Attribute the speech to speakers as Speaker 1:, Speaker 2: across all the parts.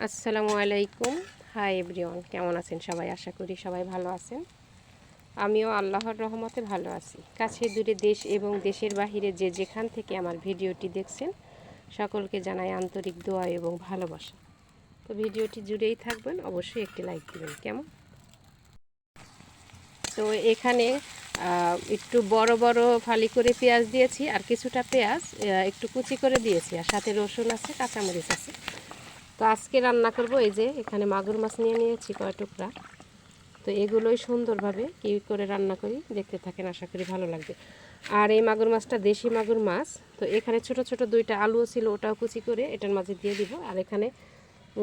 Speaker 1: আসসালামু আলাইকুম। Hi everyone, কেমন আছেন সবাই? আশা করি সবাই ভালো আছেন। আমিও আল্লাহর রহমতে ভালো আছি। কাছে দূরে দেশ এবং দেশের বাহিরে যে যেখান থেকে আমার ভিডিওটি দেখছেন সকলকে জানাই আন্তরিক দোয়া এবং ভালোবাসা। তো ভিডিওটি জুড়েই থাকবেন, অবশ্যই একটি লাইক দিবেন। কেমন? তো এখানে একটু বড় বড় ফালি করে পেঁয়াজ দিয়েছি, আর কিছুটা পেঁয়াজ একটু কুচি করে দিয়েছি, আর সাথে রসুন আছে, কাঁচামরিচ আছে। তো আজকে রান্না করব, এই যে এখানে মাগুর মাছ নিয়ে নিয়েছি কয় টুকরা। তো এগুলোই সুন্দরভাবে কী করে রান্না করি দেখতে থাকেন, আশা করি ভালো লাগবে। আর এই মাগুর মাছটা দেশি মাগুর মাছ। তো এখানে ছোট ছোট দুইটা আলুও ছিল, ওটাও কুচি করে এটার মাঝে দিয়ে দিব। আর এখানে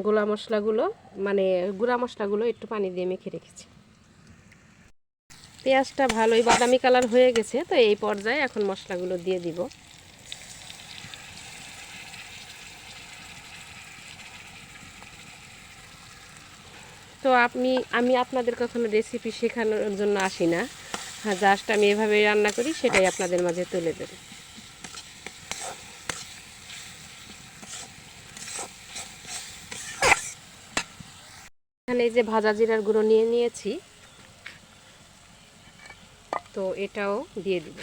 Speaker 1: গুঁড়া মশলাগুলো একটু পানি দিয়ে মেখে রেখেছি। পেঁয়াজটা ভালোই বাদামি কালার হয়ে গেছে, তো এই পর্যায়ে এখন মশলাগুলো দিয়ে দিব। তো আমি আপনাদের কখনো রেসিপি শেখানোর জন্য আসি না, হ্যাঁ, জাস্ট আমি এভাবে রান্না করি, সেটাই আপনাদের মাঝে তুলে দেব। এখানে এই যে ভাজা জিরার গুঁড়ো নিয়ে নিয়েছি, তো এটাও দিয়ে দিব।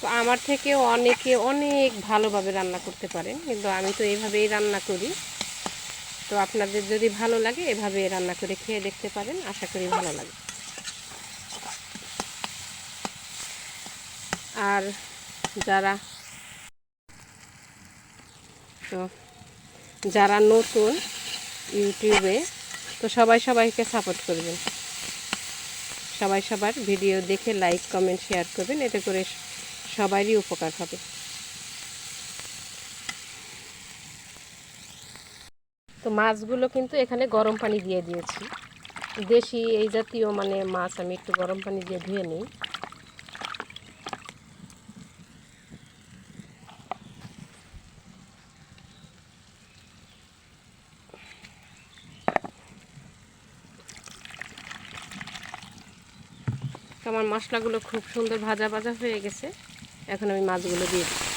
Speaker 1: তো আমার থেকে অনেকে অনেক ভালোভাবে রান্না করতে পারেন, কিন্তু আমি তো এভাবেই রান্না করি। তো আপনাদের যদি ভালো লাগে এভাবে রান্না করে খেয়ে দেখতে পারেন, আশা করি ভালো লাগে। আর যারা তো যারা নতুন ইউটিউবে, তো সবাই সবাইকে সাপোর্ট করবেন, সবাই সবার ভিডিও দেখে লাইক কমেন্ট শেয়ার করবেন, এতে করে সবারই উপকার হবে। তো মাছগুলো কিন্তু এখানে গরম পানি দিয়ে দিয়েছি। দেশি এই জাতীয় মাছ আমি একটু গরম পানি দিয়ে ধুয়ে নিই। তো আমার মশলাগুলো খুব সুন্দর ভাজা ভাজা হয়ে গেছে, এখন আমি মাছগুলো দিয়ে দিই।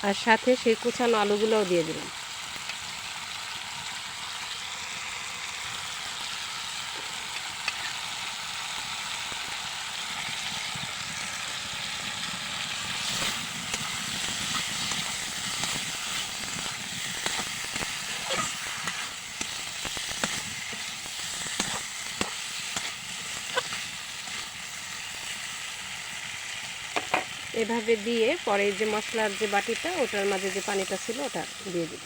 Speaker 1: আর সাথে সেই কুচানো আলুগুলোও দিয়ে দিলাম। এভাবে দিয়ে পরে যে মশলার যে বাটিটা, ওটার মাঝে যে পানিটা ছিল ওটা দিয়ে দিব।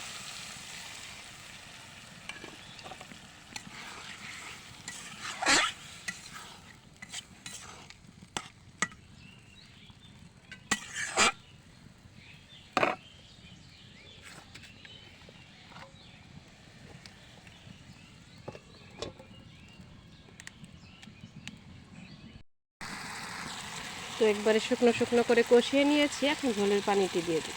Speaker 1: তো একবারে শুকনো শুকনো করে কষিয়ে নিয়েছি, এখন ঝোলের পানিটি দিয়ে দিই।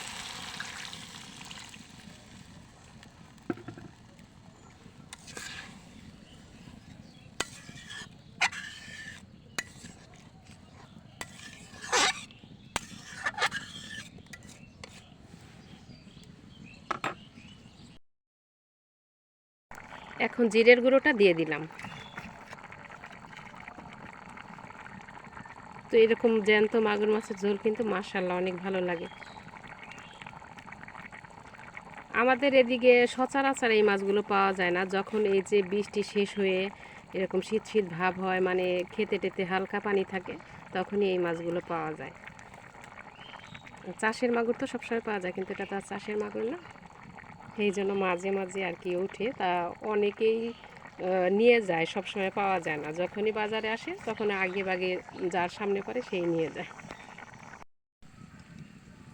Speaker 1: এখন জিরের গুঁড়োটা দিয়ে দিলাম। তো এরকম জ্যান্ত মাগুর মাছের ঝোল কিন্তু মাশাআল্লাহ অনেক ভালো লাগে। আমাদের এদিকে সচরাচর এই মাছগুলো পাওয়া যায় না, যখন এই যে বৃষ্টি শেষ হয়ে এরকম শীত শীত ভাব হয়, খেতে টেতে হালকা পানি থাকে, তখনই এই মাছগুলো পাওয়া যায়। চাষের মাগুর তো সবসময় পাওয়া যায়, কিন্তু এটা তো আর চাষের মাগুর না, এই জন্য মাঝে মাঝে আর কি ওঠে। তা অনেকেই নিয়ে যায়, সবসময় পাওয়া যায় না। যখনই বাজারে আসে তখন আগে ভাগে যার সামনে পড়ে সেই নিয়ে যায়।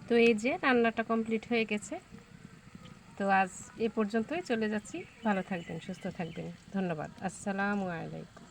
Speaker 1: তো এই যে রান্নাটা কমপ্লিট হয়ে গেছে, তো আজ এ পর্যন্তই, চলে যাচ্ছি। ভালো থাকবেন, সুস্থ থাকবেন। ধন্যবাদ। আসসালামু আলাইকুম।